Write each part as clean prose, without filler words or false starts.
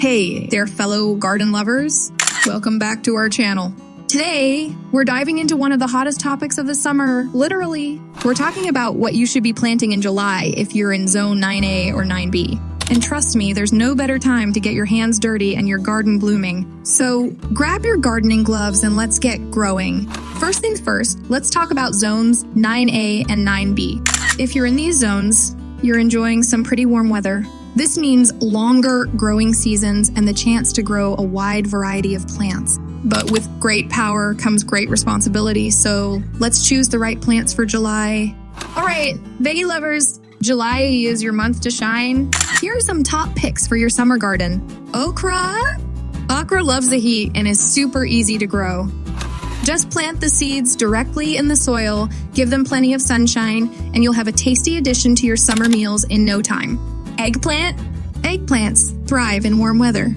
Hey there, fellow garden lovers. Welcome back to our channel. Today, we're diving into one of the hottest topics of the summer, literally. We're talking about what you should be planting in July if you're in zone 9A or 9B. And trust me, there's no better time to get your hands dirty and your garden blooming. So grab your gardening gloves and let's get growing. First things first, let's talk about zones 9A and 9B. If you're in these zones, you're enjoying some pretty warm weather. This means longer growing seasons and the chance to grow a wide variety of plants. But with great power comes great responsibility, so let's choose the right plants for July. All right, veggie lovers, July is your month to shine. Here are some top picks for your summer garden. Okra. Okra loves the heat and is super easy to grow. Just plant the seeds directly in the soil, give them plenty of sunshine, and you'll have a tasty addition to your summer meals in no time. Eggplant. Eggplants thrive in warm weather.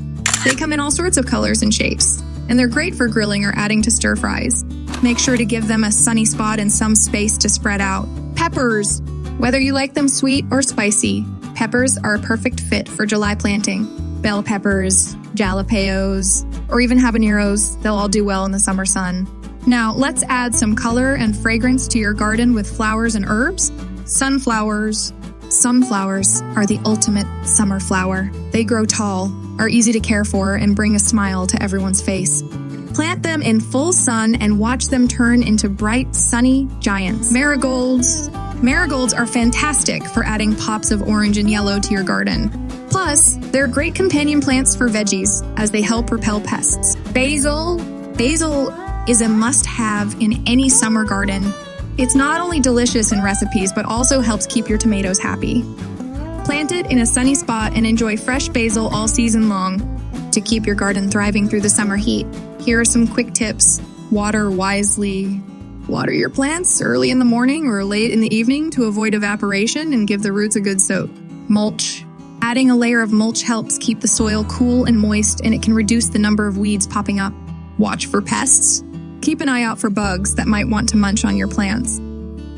They come in all sorts of colors and shapes, and they're great for grilling or adding to stir fries. Make sure to give them a sunny spot and some space to spread out. Peppers. Whether you like them sweet or spicy, peppers are a perfect fit for July planting. Bell peppers, jalapenos, or even habaneros, they'll all do well in the summer sun. Now, let's add some color and fragrance to your garden with flowers and herbs. Sunflowers. Sunflowers are the ultimate summer flower. They grow tall, are easy to care for, and bring a smile to everyone's face. Plant them in full sun and watch them turn into bright, sunny giants. Marigolds. Marigolds are fantastic for adding pops of orange and yellow to your garden. Plus, they're great companion plants for veggies as they help repel pests. Basil. Basil is a must-have in any summer garden. It's not only delicious in recipes, but also helps keep your tomatoes happy. Plant it in a sunny spot and enjoy fresh basil all season long to keep your garden thriving through the summer heat. Here are some quick tips. Water wisely. Water your plants early in the morning or late in the evening to avoid evaporation and give the roots a good soak. Mulch. Adding a layer of mulch helps keep the soil cool and moist, and it can reduce the number of weeds popping up. Watch for pests. Keep an eye out for bugs that might want to munch on your plants.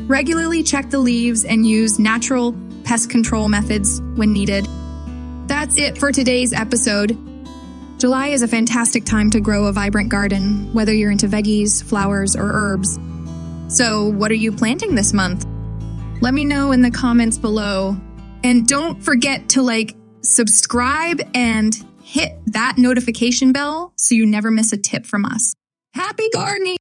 Regularly check the leaves and use natural pest control methods when needed. That's it for today's episode. July is a fantastic time to grow a vibrant garden, whether you're into veggies, flowers, or herbs. So, what are you planting this month? Let me know in the comments below. And don't forget to subscribe and hit that notification bell so you never miss a tip from us. Happy gardening!